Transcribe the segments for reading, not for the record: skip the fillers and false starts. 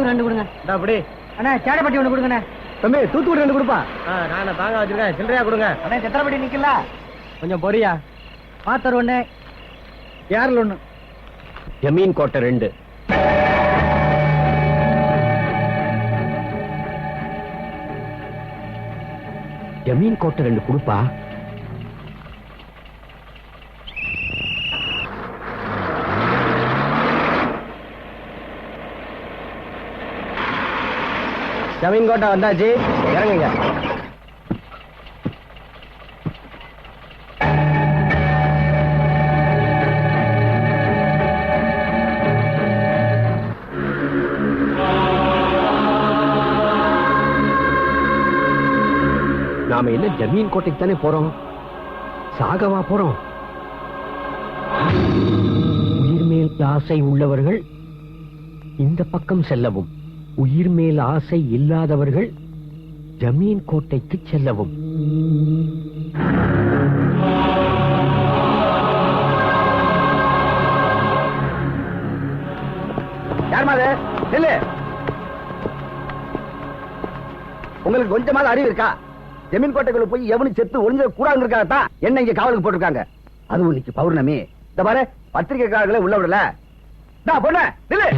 மீன் 2 கொடுங்க. அப்படி அண்ணா சேடப்பட்டி 1 கொடுங்கண்ணே. தம்பி தூத்துக்குடி 2 கொடுப்பா. நான் தாங்க வச்சிருக்கேன், சில்லறையா கொடுங்க. அண்ணா சத்திரப்பட்டி நிக்கல, கொஞ்சம் பொரியா. பாத்தர் 1, யாரில் 1. ஜமீன் கோட்டை 2. ஜமீன் கோட்டை 2 கொடுப்பா. ஜமீன் கோட்டை வந்தாச்சு, இறங்குங்க. நாம என்ன ஜமீன் கோட்டைக்கு தானே போறோம், சாகவா போறோம்? உயிர் மேல் ஆசை உள்ளவர்கள் இந்த பக்கம் செல்லவும், உயிர் மேல் ஆசை இல்லாதவர்கள் ஜமீன் கோட்டைக்கு செல்லவும். உங்களுக்கு கொஞ்சமாவது அறிவு இருக்கா? ஜமீன் கோட்டைக்குள்ள போய் எவனு செத்து ஒளிஞ்ச கூடாதுங்கிறதுக்காகத்தான் என்ன இங்க காவலுக்கு போட்டிருக்காங்க. அதுவும் இன்னைக்கு பௌர்ணமி. இந்த பாரு, பத்திரிகைக்காரர்களை உள்ள விடல. பொண்ணு நில்லு.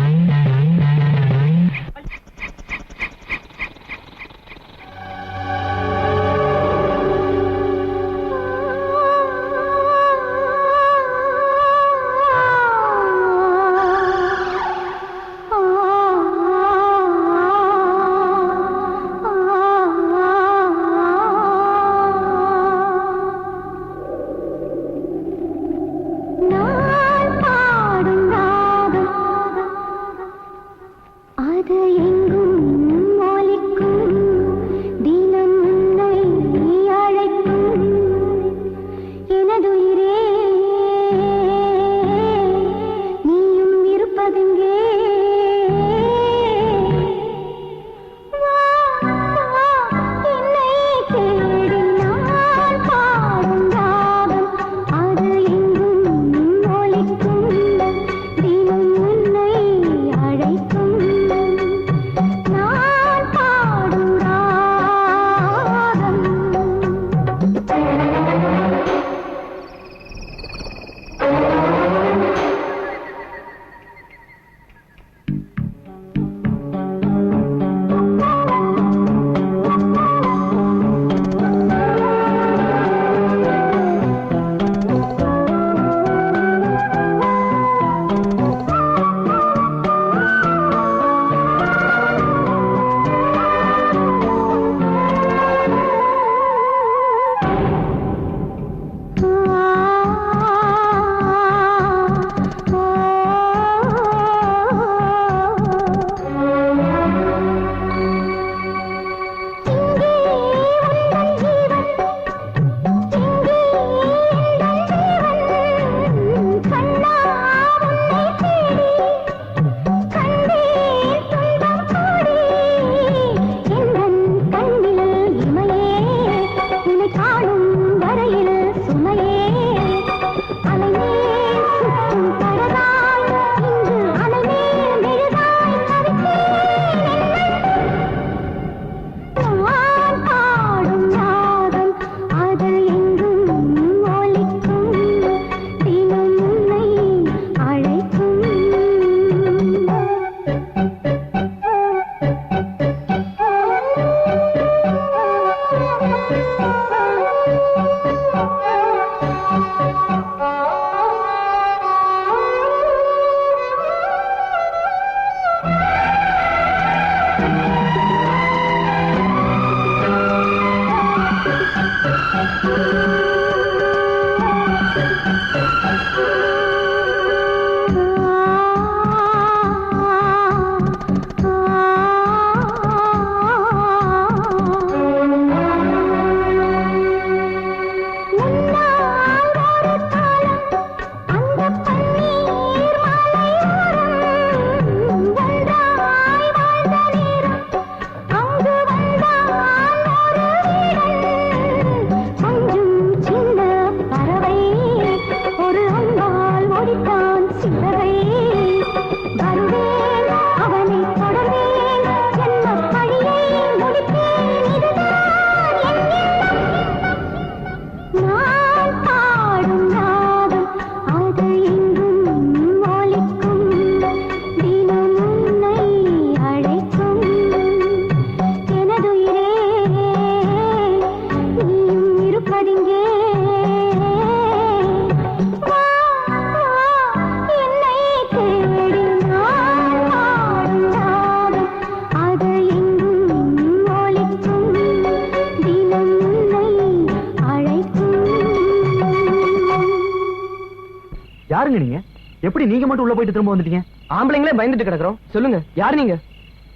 யாருங்க நீங்க? எப்படி நீங்க மட்டும் உள்ள போயிட்டு திரும்ப வந்துட்டீங்க? ஆம்பளைங்களே பயந்துட்டு கிடக்குறோம். சொல்லுங்க, யார் நீங்க?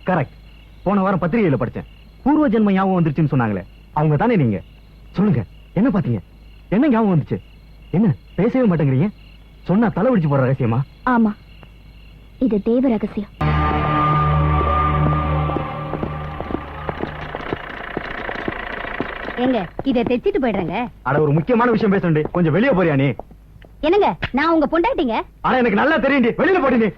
கரெக்ட். போன வாரம் பத்திரிகையில படிச்சேன். பூர்வ ஜென்ம ஞாபகம் வந்துருச்சுன்னு சொன்னாங்களே, அவங்க தானே நீங்க? சொல்லுங்க, என்ன பாத்தீங்க? என்ன ஞாபகம் வந்துச்சு? என்ன பேசவே மாட்டேங்கிறீங்க? சொன்னா தலை பிடிச்சு போற ரகசியமா? ஆமா, இது தேவ ரகசியம். ஏங்க இதை தைச்சிட்டு போயிடுறேங்க. அட, ஒரு முக்கியமான விஷயம் பேசணும். கொஞ்சம் வெளியே போறியா நீ? என்னங்க, நான் உங்க பொண்டாட்டிங்க. ஆனா எனக்கு நல்லா தெரியும். வெளியில போடி நீ.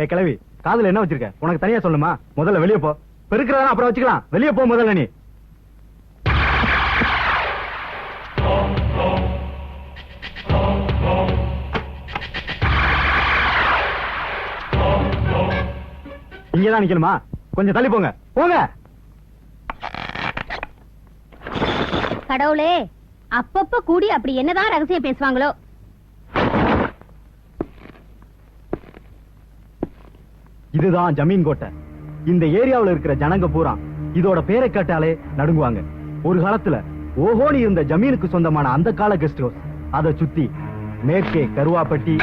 ஏய் கிழவி, காதுல என்ன வச்சிருக்க? உனக்கு தனியா சொல்லுமா? முதல்ல வெளியே போ. பெருக்கிறதா அப்புறம் வச்சுக்கலாம். வெளியே போ முதல்ல நீ. இங்கதான் நிக்கணுமா? கொஞ்சம் தள்ளி போங்க. போங்க. கடவுளே, அப்பப்ப கூடி அப்படி என்னதான் ரகசியம் பேசுவாங்களோ. இதுதான் ஜமீன் கோட்டை. இந்த ஏரியாவுல இருக்கிற ஜனங்க பூரா இதோட பேரை கேட்டாலே நடுங்குவாங்க. ஒரு காலத்துல ஓஹோனி இருந்த ஜமீனுக்கு சொந்தமான அந்த கால கெஸ்ட் ஹவுஸ். அதை சுத்தி மேற்கே கருவாப்பட்டி,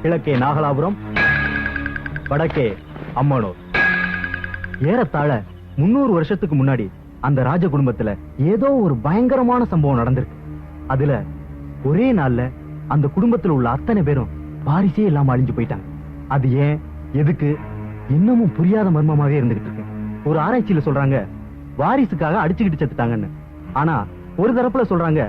கிழக்கே நாகலாபுரம், வடக்கே அம்மனூர். ஏறத்தாழ 300 வருஷத்துக்கு முன்னாடி அந்த ராஜ குடும்பத்துல ஏதோ ஒரு பயங்கரமான சம்பவம் நடந்திருக்கு. அதுல ஒரே நாள்ல அந்த குடும்பத்துல உள்ள அத்தனை பேரும் வாரிசே இல்லாம அழிஞ்சு போயிட்டாங்க. அது ஏன், எதுக்கு, இன்னமும் புரியாத மர்மமாவே இருந்துகிட்டு இருக்கு. ஒரு ஆராய்ச்சியில சொல்றாங்க வாரிசுக்காக அடிச்சுக்கிட்டு செத்துட்டாங்கன்னு. ஆனா ஒரு தரப்புல சொல்றாங்க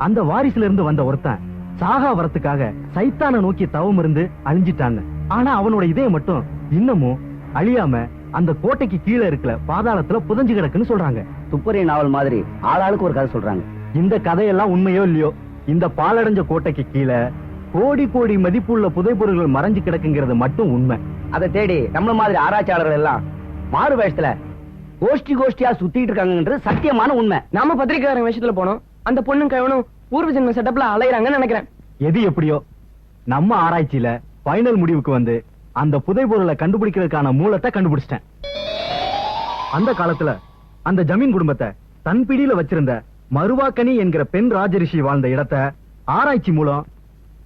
அந்த வாரிசுல இருந்து வந்த ஒருத்தன் சாகா வரத்துக்காக சைத்தான நோக்கி தவம் இருந்து அழிஞ்சிட்டான்னு. ஆனா அவனோட இதயம் மட்டும் இன்னமும் அழியாம அந்த கோட்டைக்கு கீழே இருக்கிற பாதாளத்துல புதஞ்சு கிடக்குன்னு சொல்றாங்க. துப்பறி நாவல் மாதிரி ஆளாளுக்கு ஒரு கதை சொல்றாங்க. இந்த கதையெல்லாம் உண்மையோ இல்லையோ, இந்த பாலடைஞ்ச கோட்டைக்கு கீழே கோடி கோடி மதிப்புள்ள புதைபொருள்கள் மறைஞ்சு கிடக்குங்கிறது மட்டும் உண்மை. அதை தேடி நம்மள மாதிரி ஆராய்ச்சியாளர்கள் எல்லாம் மாறு வயசுல கோஷ்டியா சுத்திட்டு இருக்காங்கன்றது சத்தியமான உண்மை. நாம பத்திரிக்கையாளர் விஷயத்துல போனோம். அந்த பொண்ணும் கைவனும் பூர்வ ஜென்ம செட்டப்ல அலையறாங்கன்னு நினைக்கிறேன். எது எப்படியோ, நம்ம ஆராய்ச்சியில ஃபைனல் முடிவுக்கு வந்து அந்த புதைபொருளை கண்டுபிடிக்கிறதுக்கான மூலத்தை கண்டுபிடிச்சிட்டேன். அந்த காலத்துல அந்த ஜமீன் குடும்பத்தை தன் பிடியில வச்சிருந்த மருவாக்கனி என்கிற பெண் ராஜரிஷி வாழ்ந்த இடத்தை ஆராய்ச்சி மூலம்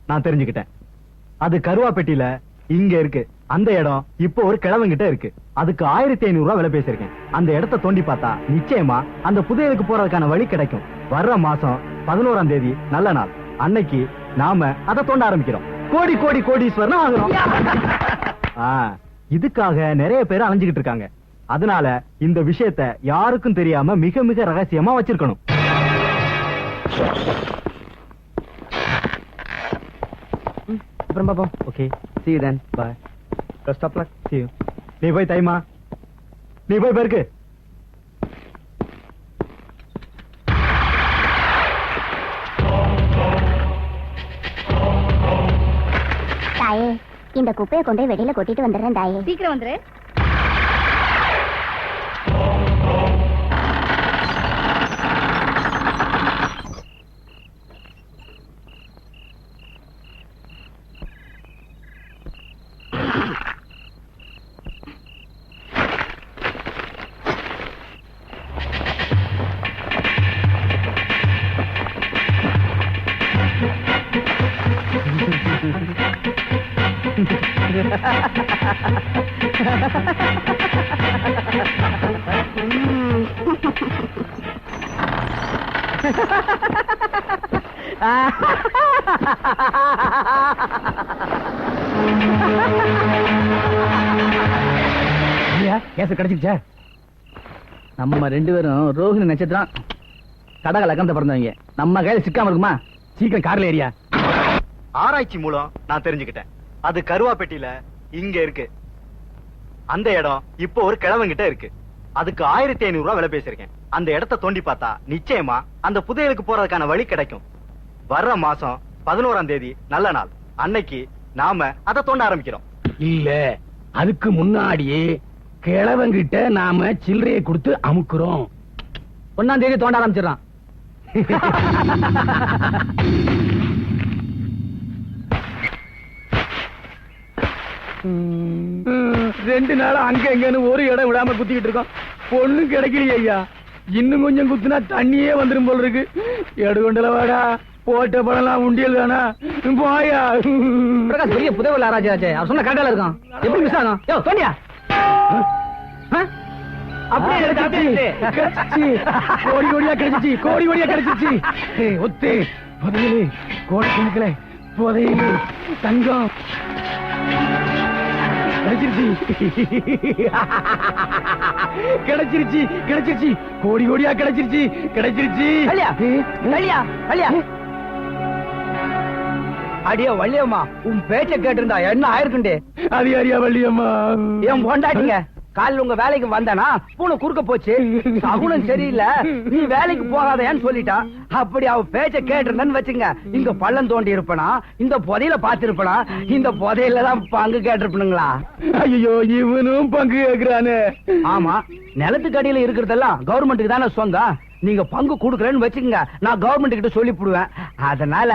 நான் தெரிஞ்சுக்கிட்டேன். அது கருவாப்பேட்டியில இங்க இருக்கு. அந்த இடம் இப்போ ஒரு கிழவங்கிட்ட இருக்கு. அதுக்கு 1500 ரூபாய் விலை பேசிருக்கேன். அந்த இடத்தை தோண்டி பார்த்தா நிச்சயமா அந்த புதையலுக்கு போறதுக்கான வழி கிடைக்கும். வர்ற மாசம் 11ஆம் தேதி நல்ல நாள். அன்னைக்கு நாம அதை தோண்ட ஆரம்பிக்கிறோம். கோடி கோடி கோடீஸ்வரன் ஆகிறோம். இதுக்காக நிறைய பேர் அலைஞ்சுகிட்டு இருக்காங்க. அதனால இந்த விஷயத்தை யாருக்கும் தெரியாம மிக மிக ரகசியமா வச்சிருக்கணும். அப்புறம் பாப்போம். Okay, See you then. bye. Best of luck. See you. நீ போய் தைமா, நீ போய் பெருக்கு. தாயே, இந்த குப்பையை கொண்டு வெளியில கொட்டிட்டு வந்துடுறேன் தாயே. சீக்கிரம் வந்துரு. கேஸ் கிடைச்சிருச்சா? நம்ம 2 பேரும் ரோஹிணி நட்சத்திரம் கடக லக்கணத்தை பிறந்தவங்க. நம்ம கையில சிக்காம இருக்குமா? சீக்கிரம் கார்ல ஏரியா. ஆராய்ச்சி மூலம் நான் தெரிஞ்சுக்கிட்டேன். அது கருவாப்பேட்டியில இங்க இருக்கு. அந்த இடம் இப்போ ஒரு கிழவங்கிட்ட இருக்கு. அதுக்கு 1500 ரூபாய் விலை பேசிருக்கேன். அந்த இடத்தை தோண்டி பார்த்தா நிச்சயமா அந்த புதையலுக்கு போறதுக்கான வழி கிடைக்கும். வர்ற மாசம் 11ஆம் தேதி நல்ல நாள். அன்னைக்கு நாம அதை தோண்ட ஆரம்பிக்கிறோம். இல்ல, அதுக்கு முன்னாடியே கிழவங்கிட்ட நாம சில்லறையை கொடுத்து அமுக்குறோம். 1ஆம் தேதி தோண்ட ஆரம்பிச்சிடறான். 2 நாளா அங்க எங்கன்னு ஒரு இடம் விடாம குத்திக்கிட்டு இருக்கோம். பொண்ணு கிடைக்கலையே ஐயா. இன்னும் கொஞ்சம் குத்துனா தண்ணியே வந்துரும் போல இருக்கு. எடுகொண்டல வாடா, போட்ட பழம்லாம் உண்டியல் தானா, போயா. பிரகாஷ் பெரிய புதைவல் ஆராய்ச்சி அவர் சொன்ன கரெக்டால இருக்கான். எப்படி மிஸ் ஆகும்? யோ தோண்டியா அப்படியே கிடைச்சிச்சு. கோடி கோடியா கிடைச்சிச்சு, கோடி கோடியா கிடைச்சிச்சு. ஒத்து புதையலு, கோடி கணக்குல புதையலு, தங்கம் கிடைச்சிருச்சு. கிடைச்சிருச்சு, கிடைச்சிருச்சு, கோடி கோடியா கிடைச்சிருச்சு, கிடைச்சிருச்சு. கல்யா கல்யா கல்யா அடியே வள்ளியம்மா, உன் பேச்ச கேட்டிருந்தா என்ன ஆயிருக்குண்டே. அதிகாரியா வள்ளியம்மா, என் பொண்டாட்டிங்க காலைல உங்க வேலைக்கு வந்தானா பூனை குறுக்க போச்சு, சகுனம் சரியில்லை, நீ வேலைக்கு போகாதேன்னு சொல்லிட்டா. அப்படி அவ பேச்ச கேட்டிருந்தேன்னு வச்சுங்க, இங்க பள்ளம் தோண்டி இருப்பனா, இந்த புதையில பாத்திருப்பனா, இந்த புதையில தான் பங்கு கேட்டிருப்பனுங்களா. ஐயோ இவனும் பங்கு கேக்குறானே. ஆமா, நிலத்துக்கு அடியில இருக்கிறதெல்லாம் கவர்மெண்ட்டுக்கு தானே சொந்தம். நீங்க பங்கு கொடுக்கறேன்னு வச்சுக்கோங்க, நான் கவர்மெண்ட் கிட்ட சொல்லி போடுவேன். அதனால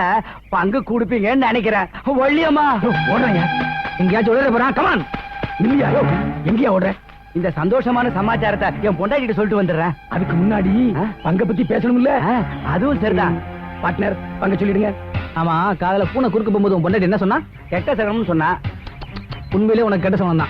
பங்கு கொடுப்பீங்கன்னு நினைக்கிறேன். வள்ளியம்மா ஓடுறேன், எங்கேயாச்சும் உடனே போறான். கமான், இல்லையா எங்கேயா ஓடுற? இந்த சந்தோஷமான சமாச்சாரத்தை என் பொண்டாட்டி கிட்ட சொல்லிட்டு வந்துடுறேன். அதுக்கு முன்னாடி பங்க பத்தி பேசணும்ல. அதுவும் சரிதான். பார்ட்னர் பங்க சொல்லிடுங்க. ஆமா, காதல பூனை குறுக்க போகும்போது உன் பொண்டாட்டி என்ன சொன்னா? கெட்ட சகனம்னு சொன்னா. உண்மையிலே உனக்கு கெட்ட சொன்னா